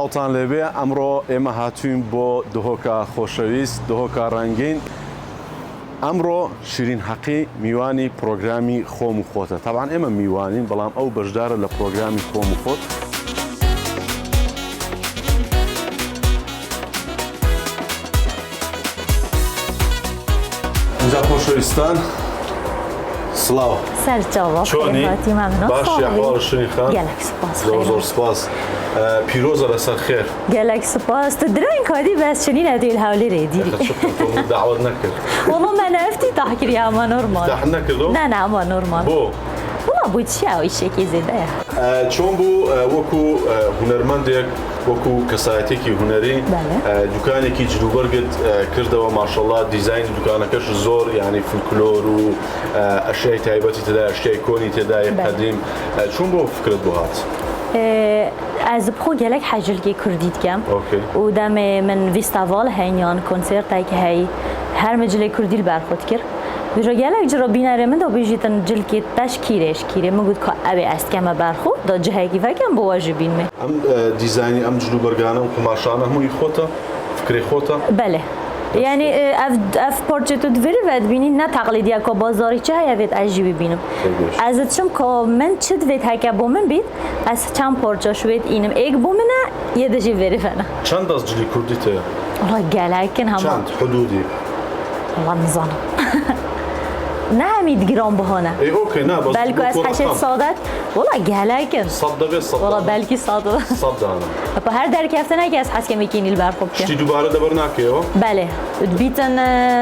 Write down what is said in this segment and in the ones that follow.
سلااوتان لێبێ ئەمڕۆ ئێمە هاتوین بۆ دهۆکە خۆشەویست دهۆکە ڕەنگین ئەمڕۆ شیرین حەقی میوانی پرۆگرامی خۆم و خۆتە تەبعاً ئێمە میوانین بەڵام ئەو بەشدارە لە پرۆگرامی خۆم و خۆت اینجا خۆشەویستان سلااو سەرچاوە چۆنی باشی ئەحواڵ شیرین خان گەلێک سوپاس زۆر سوپاس پیرۆزە لەسەر خێر گەلێک سوپاس تو درەنگ کادی بەس چنین ئەدوێ هەولێرێ دیری داوت نەکرد وڵڵا من ئەفتی تاحکری ئەمە نۆرمال داحن نەکردەوە نه ئەمە نۆرمال بۆ وڵا بوو چیا ئیشێکی زێدەیە چۆن بوو وەکو هونەرمەندێک وەکو کەسایەتێکی هونەری دوکانێکی جلوبەرگت کردەوە ماشەڵڵا دیزایانی دوکانەکەش زۆر یعنی فولکلۆر و ئەشیای تایبەتی تێدا ئەشیای کۆنی تێدا قەدیم چۆن بۆ فکرت بۆ هات؟ Ez بخۆ gelek hecilkê Kurdî dikem û demê min vîstaval heyniyan konsertekê hey her me cilê Kurdî li ber xwe dikir. Ji gelek cira bînerê min da bêjîtin cilkê teş kîrêş kîrê min got ka ew ê ez dikeme ber xwe da cihekî vekem bo we ji bînmê. Em dîzaynî em cilûbergane û kumaşane hemûyî xwe te fikrê xwe te? Belê. Yani ev parçe tu divêrî ve dibînî ne teqlîdiya ka bazarî çi heye vêt ez jî bibînim. Ez diçim ka min çi divêt heke bo min bît ez çend parça ji wê înim êk bo min e yê de jî verî vene. Çend ez cilî Kurdî te ye? Valla gelekin hema. Çend hudûdî? Valla nizanim. Ne hemî digiran bihane. Okey ne bas. Belki ez heşet sadet. Valla gelekin. Sad devê sad. Valla belki sad. Sad dane. Apa her derkefte ne ki ez heskemekî nîl ber xwe bike. Piştî dubare deber nakêyo? Belê. Dibîtin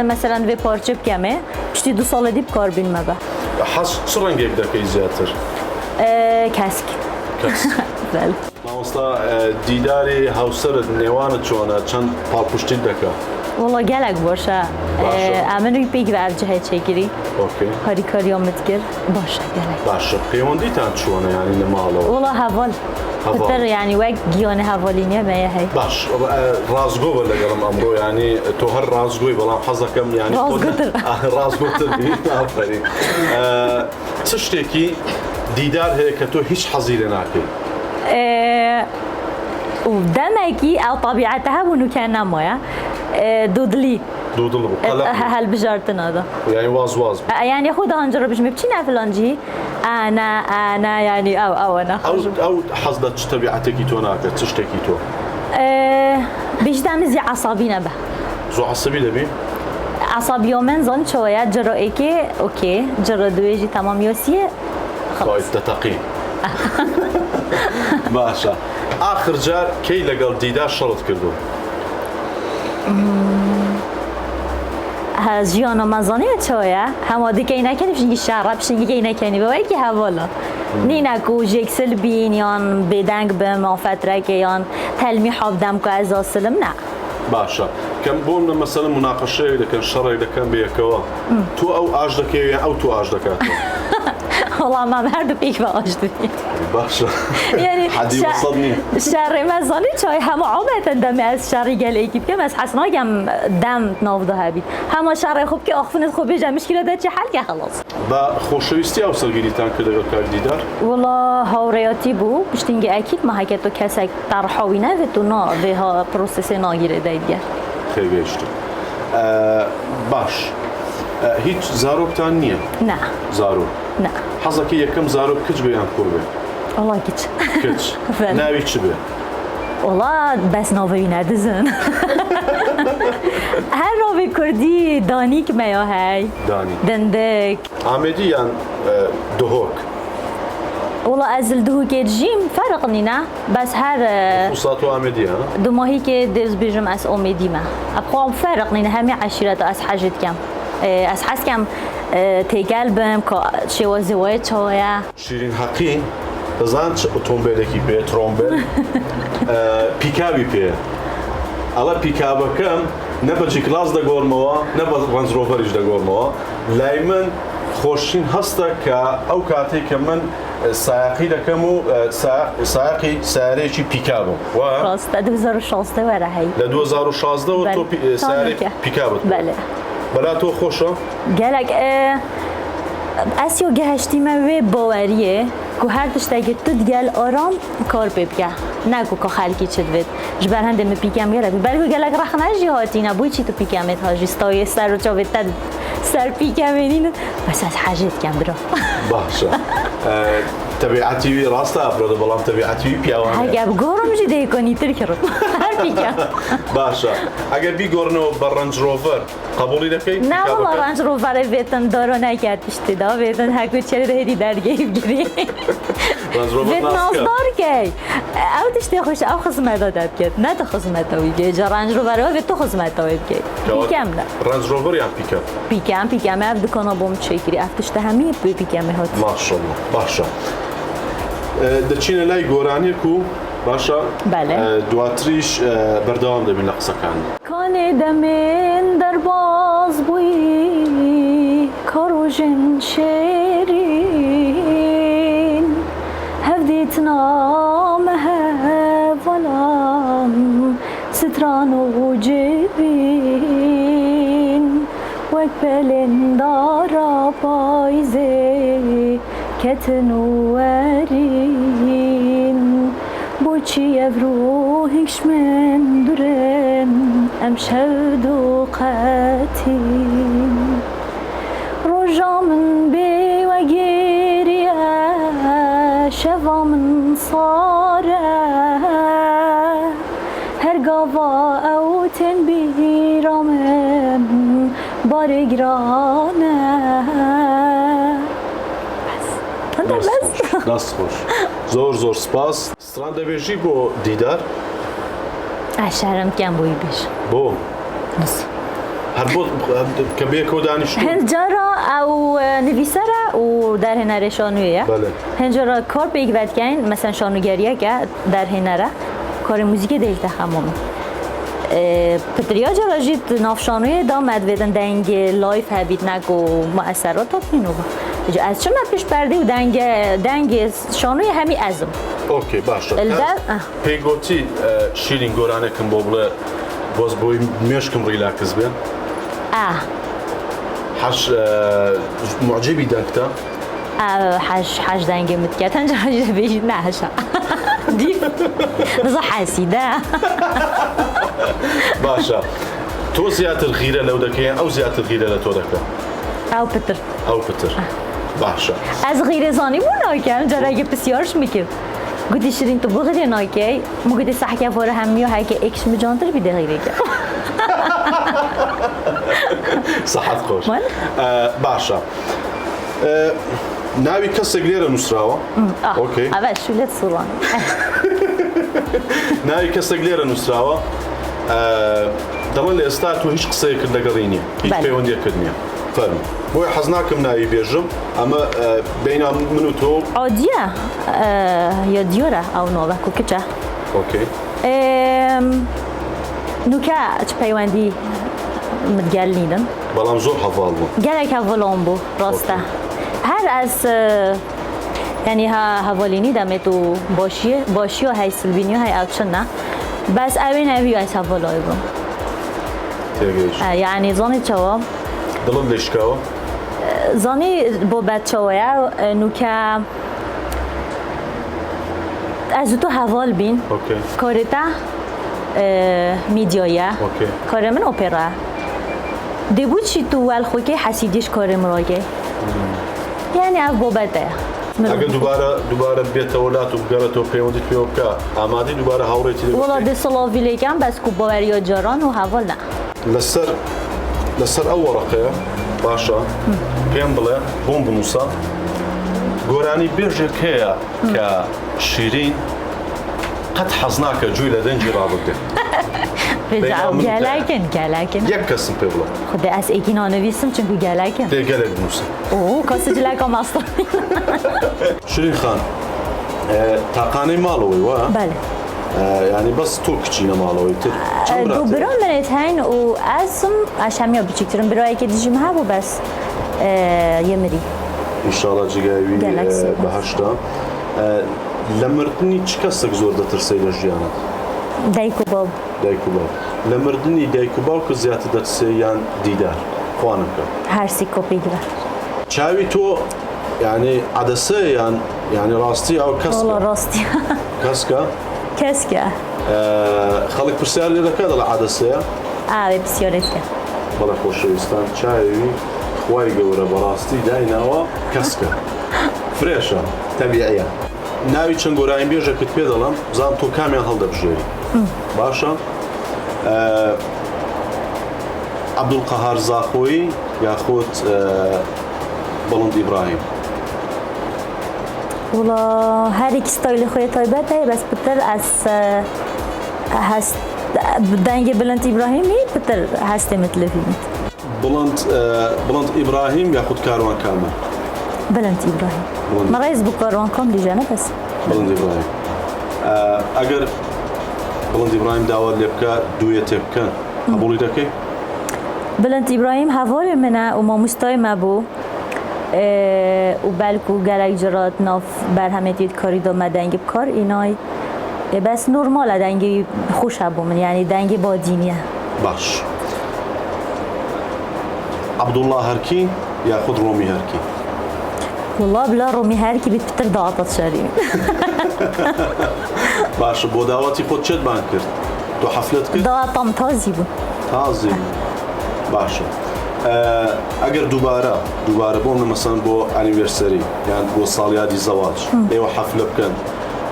mesela vê parçe bikeme piştî 2 sal dî bikar bînme be. Hez çi rengê bidekî zêtir? Kesk. Kesk. Belê. Mamosta dîdarê hewserit nêwanit çûne çend palpuştî dike? Valla gelek baş e. Emin wî pêk ve ev cihê çêkirî. Okey. Harîkariya me dikir. Baş e gelek. Baş e. Pêwendîtan çûne yani li malê? Valla heval. Bitir yani wek giyanê hevalîniye me ye hey. Baş. Razgo be legelim emro yani to her razgoyî belam hez dikim yani Razgotir. Razgotir bî. Aferîn. Çi ştêkî dîdar heye ke tu hiç hezî lê nakî? û demekî ew tabiata hebû nû ke nemaye. Dudlî. Dudul bu. Helbijartina da. Yani waz Yani xwe da hincira bijî me biçîne filancî ana yani ew ana. Ew hez da çi tebiatekî to nake çi ştekî to? Bêjî zî esabî nebe. Zû esebî de bî? Esabiya min zanî çawa ye cira êkê okey cira duê jî temam yosiye Gayet de teqî. Başa. Axir car key legal dîdar şerit kirdo? Jiyana me zanî çawa ye hema dikey nekenî pişingî şerre pişingî nekenî be wekî hevala. Nîne ku jêksil bîn yan bêdeng bim afetrekê yan telmîha bidem ku ez asilim ne. Başa. Kem bon mesela münaqeşeyê dikin şerê dikin bi yekewa. Tu ew aj dike ya ew tu aj dike? Valla me her du pêk ve aj dibîn. Başa. Yani Hedî wasad nî. şerê me zanî çay hema ametin demê ez şerî gelekî bikim ez hes nakem dem nav da hebît. Hema şerê xwe bike axfinit xwe bêje mişkîle de çi helke xelas. Ba xoşewîstî ew sergirîtan kirdibe kar dîdar? Valla hawreyatî bû piştîngî ekîd me heke tu kesek terhewî nevê tu na vê prosesê nagîrê deydiger. Têgehiştî. Baş. Hiç zaroktan niye? Ne. Zarok. Ne. Hezekî yekim zarok kiç be yan kur be? Valla kiç. Kiç. Navî çi be? Valla bes navê wî nedizin. Her navê Kurdî danîk me ya hey. Danîk. Dindik. Amedî yan duhok. Valla ez li duhokê dijîm ferq nîne bes her Usat û Amedî ha? du mahîkê dêz bêjim ez omêdî me. Xwe ferq nîne hemî eşîret ez hejê dikem. Ez hes dikem têgel bim ka şêwazê we çawa ye. Şîrîn Heqî dizan çi otomobîlekî pê trombel pîkabî pê ye. Ala pîkabekim ne bi G-Class de gormewa ne bi Range Roverî de gormewa. Lay min xoşîn hesta ka ew katê ke min sayaqî dikim û sayaqî sayareyekî pîkabim. Rast 2016 were hey. Li 2016 û to sayarê pîkabit. Belê. Bela to xoş e? Gelek اسیو گهشتی من باوریه که هر تشتاگی تو دیگل آرام کار ببگه نگو که خلکی چد بید جبر هنده می پیکم گره بلکه گلک رخ نجی هاتی نبوی چی تو پیکمت هاجی ستای سر رو چاوید تد سر پیکمینین بس از حاجت کم برا باشه طبیعتی راسته افراد بلام طبیعتی پیاوانه اگه بگورم جی دیکنی تر کرد هر پیکم باشه اگر بیگورنو بر رنج روفر قبولی نکی؟ نه والله رنج روفر ویتن دارو نکرد پشتی دا ویتن هکو چلی دهیدی درگه بگیری رنج روفر ویتن آفدار کی او تشتی خوش او خزمت ها دب کرد نه تو خزمت ها بگی جا رنج روفر ها ویت تو خزمت ها بگی پیکم نه رنج روفر یا پیکم؟ پیکم اف دکانا بوم چکری اف تشتی همی پیکم هات ماشاءالله باشه دچینە لای گۆرانی و باشە دواتریش بەردەوام دەبین لە قسەکان کانێ دەمێن دەرباز بووی کۆژن شێرین هەفدیتنامە هەڤەڵام ستران و جێبین وەک پەلێندارە پایزێ کەتن و وەرین بۆچی ئەڤڕۆ هیچ من دوورن ئەم شەو دووقەتین ڕۆژا من بێوە گێریە شەڤا من سارە هەرگاڤا ئەو تێن بیرا من بارێگرانە دەست خۆش زۆر سپاس ستران دەبێژی بۆ دیدار ئاشارم کەم بووی بێژ بۆ هەر بۆ کە بێکەوە دانیشتوو هەنجارە ئەو نویسەرە و دەرهێنەرێ شانوویە هەنجارە کار پێیگوێتکەین مەسەن شانوگەریەکە دەرهێنەرە کاری موزیکی دەیتە هەموم پتریا جراجیت نافشانوی دامد ویدن دنگ لایف هبید نگو مؤثرات تطمینو با از چه پیش پردی و دنگ شانوی همی ازم اوکی باشه پیگوتی شیرین گورانه کم بابله باز بوی میشکم ریلاکس بین حش معجبی دنگتا حش دنگ متکت هنجا حش بیشید نه حشا دیف نزا حسیده باشا تو زیاتر غیره لو دکه او زیاتر غیره لتو دکه او پتر باشا از غیره زانی بو ناکم جرا اگه بسیارش میکرد گوتی شیرین تو بغیره ناکی مو گوتی صحکه فاره همیو های که اکش مجانتر بیده غیره که صحت خوش باشا ناوی کەسێک لێرە نووسراوە ئەوە شولێت سوڵان ناوی کەسێک لێرە نووسراوە دەڵێن لە ئێستا تۆ هیچ قسەیەکرد لەگەڵی نییە هیچ پەیوەندیەکرد نییە فەرموو بۆی حەز ناکەم ناوی بێژم ئەمە بەینە من و تۆ ئۆدیە یا دیۆرە ئەو نۆڤە کوکچە نوکە چ پەیوەندی متگەل نیدن بەڵام زۆر هەڤاڵ بوو گەلێک هەڤڵۆم بوو ڕاستە هر از یعنی هوالینی دمت و باشی و های سلبینی و های اوچن نه بس اوین اوی از هوالای بم یعنی زانی چوا دلم لشکاوا زانی با بچه ویا نوکه از تو هوال بین کارتا میدیایه کار من اپرا دبود چی تو ول خوکی حسیدیش کار مراگه یعنی اف بابته اگه دوباره بیت اولاد و بگرد و پیوندی پیو که آمادی دوباره هاوریتی دیگه ولی دسلاوی لیکن بس کو باوریا جاران و حوال نه لسر اول ورقه باشا پیم بله بوم بنوسا گورانی بیرجه که شیرین قد حزناك جوی لدنجی رابطه بزعو گلکن یک کسیم پی بلا خود از ایکی نانویسم چونکو گلکن ده گلک بنوسا کاسی جلکم اصلا شیرین خان تاقانه مالوی و بله يعني بس تو كتشينا مالوي تر دو برام منت هين و ازم اشميا بچكترم براي که دیجم هبو بس يمري ان شاء الله جيغاوي بهشتا لمردني چ کسك زور دترسي لجيانا دايكو باب لمردني دايكو باب که زیات دترسي يان دیدار خوانم که هر سيكو بيگرا چ چاوی تۆ يعني عدسيا يعني راستي او والله كسكه راستي كسكه كسكة خليك برسال لي لك هذا العدسية بسيارتك بلا خوشويستان چاوی خوای گەورە بەڕاستی دایناوە کەسکە فرێشە تەبیعیە ناوی چەند گۆرانی بێژەکەت پێ دەڵم بزانم تۆ کامیان هەڵدەبژێری باشە عەبدولقەهار زاخۆیی یاخۆت بەڵند ئیبراهیم والله هەرێکی ستایلی خۆی تایبەت هەیە بەس پتر ئەس هەست دەنگی بلند ئیبراهیمی پتر هەستێ متلفیت بڵند ئیبراهیم یاخود کاروان کامل بلند ئیبراهیم مەڕێز بوو کاروان کام دیژانە بەس بڵند ئیبراهیم ئەگەر بڵند ئیبراهیم داوات لێ بکە دوویەتێ بکەن قبوڵی دەکەی بلند ئیبراهیم هەڤارێ منە و مامۆستای me bû و بەلکو gelek cirat nav berhemêtiyê karî da me dengê bikar înay bes normal e dengê xweş hebû min yanî dengê badînî ye باش عەبدوڵڵا هەرکی یاخود ڕۆمی هەرکی والله بلا ڕۆمی هەرکی بیت پتر داواتت شەری باشە بۆ داواتی خۆت چێت بان کرد تۆ حەفلەت کرد داواتام تازی بوو تازی باشە ئەگەر دووبارە بۆ مەسەن بۆ ئەنیڤێرسەری یان بۆ ساڵیادی زەواج ئێوە حەفلە بکەن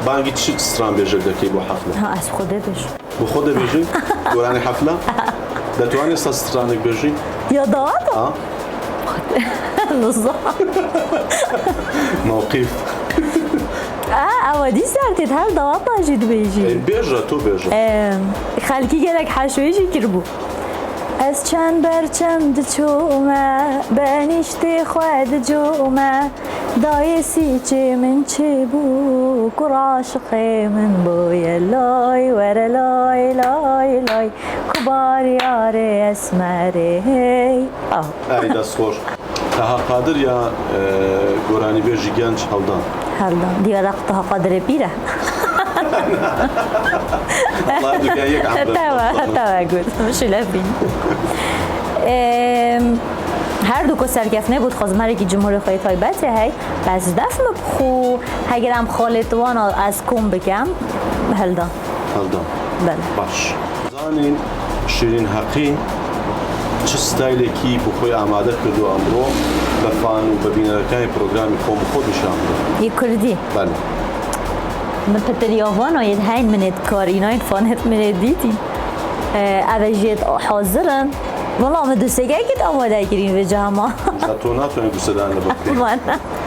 بانگی چی ستران بێژێک دەکەی بۆ حەفلە ئەس خۆ دەبێژ بۆ خۆ دەبێژی گۆرانی حەفلە دەتوانێت ستا سترانێک بێژی یا داواتە نزا موقیف ئەوە دیسارتێت هەر داواتاژی دبێژی بێژە تۆ بێژە خەلکی gelek حەشوێژی کردبوو Ez çend berçem diçûme benîştê xwe dicûme dayêsî çê min çêbû kur aşiqê min bûye lay were lay lay lay ku baryarê esmerê hey ئای دەستخۆش تەها قادر یا گۆرانی بێژی گەنج هەڵدان هەڵدان دیگە دەقتەها قادرێ پیرە تەوە گوت شلەبین هەردووکۆ سەرکەفنێ بوو خۆزمەرێکی جمهوری خۆی تایبەتێ هەی بەس دەفمە بخۆ هەگەرم خاڵێتوانە ئەس کۆم بکەم هەلدان باش زانین شیرین حەقی چ ستایلێکی بۆ خۆی ئامادە کردو ئەمڕۆ بە فان و بە بینەرەکانی پرۆگرامی خۆم خۆ نیشان بدە ی کوردی من پتریاوانایت هین منت کاریناین فانت منت دیتی اوجیت حاضرن والله من دوستگه کت آماده گیرین به جهما تو نتونی دوست دهنه بکنی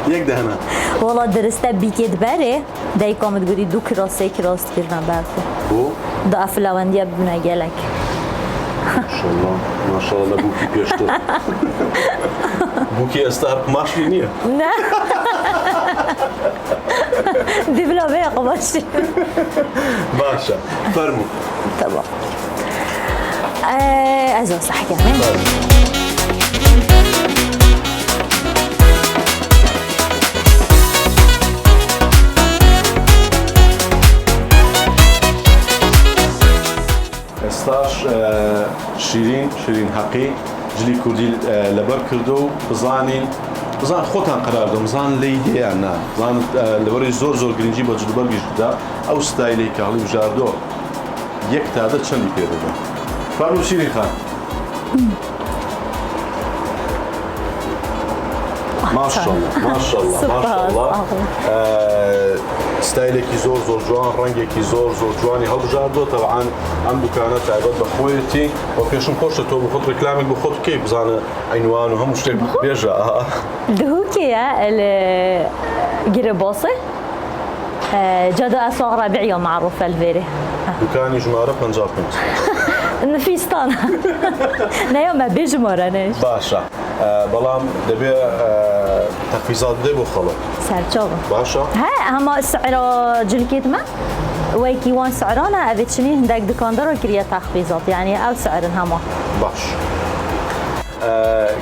یک دهنه والله درسته بیکت بره دای کامت گوری دو کراس سه کراس کردن برخو بو دا افلاوندیه ببینه گلک ماشاءالله بوکی پیشتر بوکی استهر ماشی نیه نه دی بلا بیا قباشی باشه فرمو طبعا ازو صح كمان استاش شیرین حەقی جلی کوردی لەبەر کردو و بزان خۆتان قرار دەم بزان لی هەیە نا بزان لەبەری زۆر گرنگی بە جلوبەرگیشدا ئەو ستایلەی کە هەڵی بژاردۆ یەک تادە چەندی پێ دەدەم فەرموو شیرین خان ماشاءالله ستایلێکی زۆر جوان ڕەنگێکی زۆر جوانی هەڵبژاردۆ تەبعاً ئەم دوکانە تایبەت بە خۆیەتی و پێشم خۆشە تۆ بۆ خۆت ڕێکلامێک بۆ خۆت بکەی بزانە عینوان و هەموو شتێک بێژە دهوكية الجرباصة جادة أسواق ربيعية معروفة الفيري دوکانی ژمارە 55 نفيستان نيوم بيجمرة نيش باشە بەڵام دەبێ تەخفیزات بدەی بۆ خەڵک سەرچاوە باشە ها هەما سعرا جلکێت مە وەیکی وان سعرانە ئەبێت چنی هەندێک دکاندارە کریە تەخفیزات یعنی ئەو سعرن هەما باش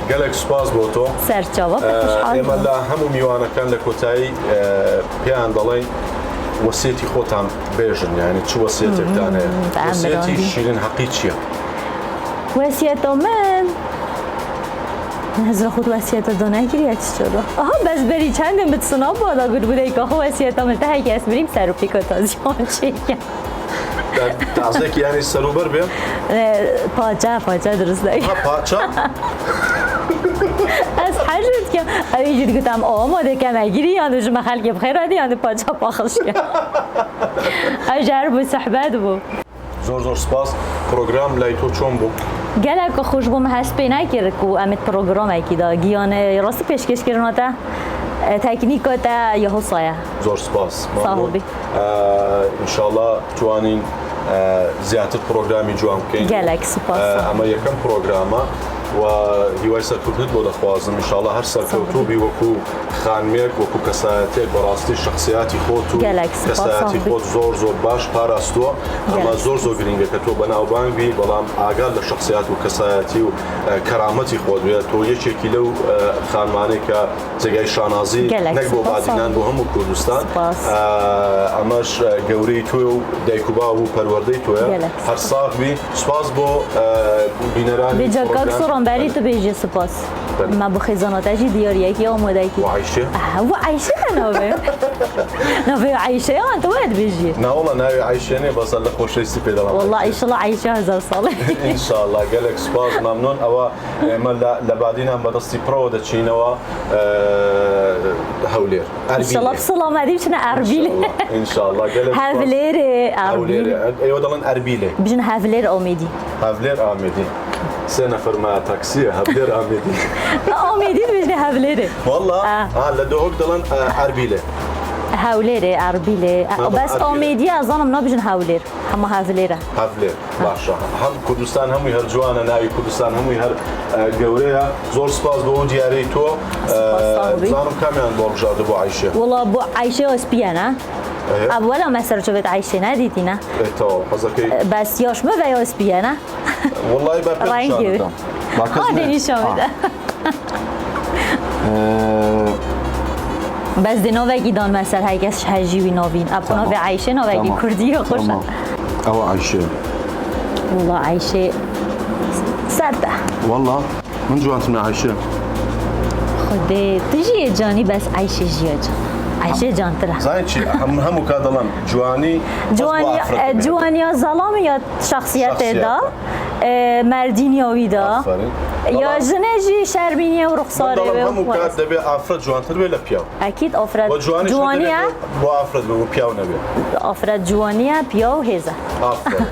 gelek سپاس بۆ تۆ سەرچاوە ئێمە لە هەموو میوانەکان لە کۆتایی پێیان دەڵێن وەسیەتی خۆتان بێژن یعنی چ وەسیەتێکتان هەیە وەسیەتی شیرین حەقی چییە؟ وەسیەتۆ من نظر خود وصیت دانه گیری چطوره آها بس بری چند بتسنا بالا گود بوده که خو وصیت ملته هی که اسمریم سر و پیکا تازیان چه تازه یعنی سروبر بیم پاچه درست داری پاچه از حجت که اوی جد گفتم آماده که نگیری یعنی جمع خلقی بخیر هدی یعنی پاچه پاخش که اجرب و صحبت بو زور سپاس پروگرام لایتو چون بو گلک خوش بوم هست پی نکرد که امت پروگرام ایکی دا گیان راستی پیشکش کردن تا تکنیکات یهو سایه زور سپاس صاحبی انشالله توانین زیاتر پروگرامی جوان بکەین گەلێک سوپاس ئەمە یەکەم پرۆگرامە و هیوای سەرکەوتنت بۆ دەخوازم انشالله هەر سەرکەوتوبی وەکو خانمێک وەکو کەسایەتێک بەڕاستی شخصیاتی خۆت و کەسایەتی خۆت زۆر باش پاراستووە ئەمە زۆر گرنگە کە تۆ بەناوبانگ بی بەڵام ئاگار لە شخصیات و کەسایەتی و کەرامەتی خۆت بێت تۆ یەکێکی لەو خانمانەی کە جێگای شانازی نەک بۆ بادینان بۆ هەموو کوردستان ئەمەش گەورەی تۆ و دایک و باو و پەروەردەی تۆیە هەر ساغ بی سپاس بۆ بینەرانی بری تو بیجی سپاس ما بخیزانات اجی دیاریه که آماده کی و عایشه و عایشه نوه عایشه آن تو باید بیجی نه والله نوی عایشه نه بس الله خوشیستی پیدا کنم والله ایشالله عایشه 1000 ساله ان شاء الله گلک سپاس ممنون او من لبعدين هم بدستي برو دچین و هولیر ان شاء الله بسلامتی بشن اربیل ان شاء الله گلک هولیر اربیل ايوه دلن اربیله بجن هولیر آمیدی هولیر آمیدی سه نفر ما تاكسي هبلير آمدي آمدي بجني هبليري والله لدوهوك دلن أربيلة هوليري أربيلة بس آمدي أظن بجن هولير هم هفليرة هفلير باشا هم كردستان هم يهر جوانا ناوي كردستان هم يهر جوريها زور سپاس بو دياري تو زانم كاميان بورجاد بو عايشة والله بو عايشة اسبيانا اولا مسر جوت عايشة ندیدینه تو حضرتي بس یاش ما ویا اسبیانا والله بابي نشان میده بس دی نوگی دان مثلا هیچ هجیبی نوین اب نوی عایشه نوگی کردی خوشه او عایشه والله عایشه سرده والله من جوانتنا عایشه خودی تجی جانی بس عایشه جیا جان عایشه جان تره زين چی همو کادلان جوانی ظلام یا شخصیت دا مردینیاوی دا یا جنجی شرمینی و رخصاره و همو کاد دبی افراد جوانتر بیل پیاو اكيد افراد جوانیه با افراد بگو پیاو نبی افراد جوانیه پیاو هزه افراد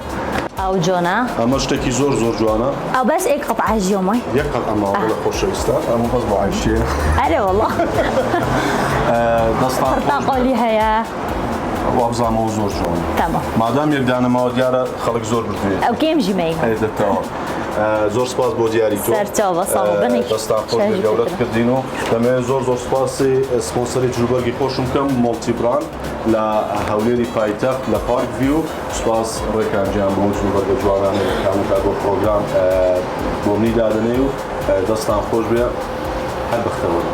او جانا اما شتکی زور جوانا او بس ایک قطعه جیومای یک قطعه ما ولا خوش ایستان اما بس با عایشه اره والله دستان پرتقالی هيا وابزام و زور جوان تمام مادام یک دانه ما دیاره خلق زور بردوی او کیم جیمی هیدا تا زور سپاس بۆ دیاری تۆ سەرچاوە ساڵبنێکی دەستان خۆش گەورەت کردین و دەمەوێت زۆر سپاسی سپۆنسەری جلوبەرگی خۆشم بکەم مۆڵتیبران لە هەولێری پایتەخت لە پارک ڤیو سپاس ڕێکانجیان بۆ جلوبەرگە جوانانی کامکار بۆ پرۆگرام بۆ منی دادنێ و دەستان خۆش بێ هەر بەختەوەر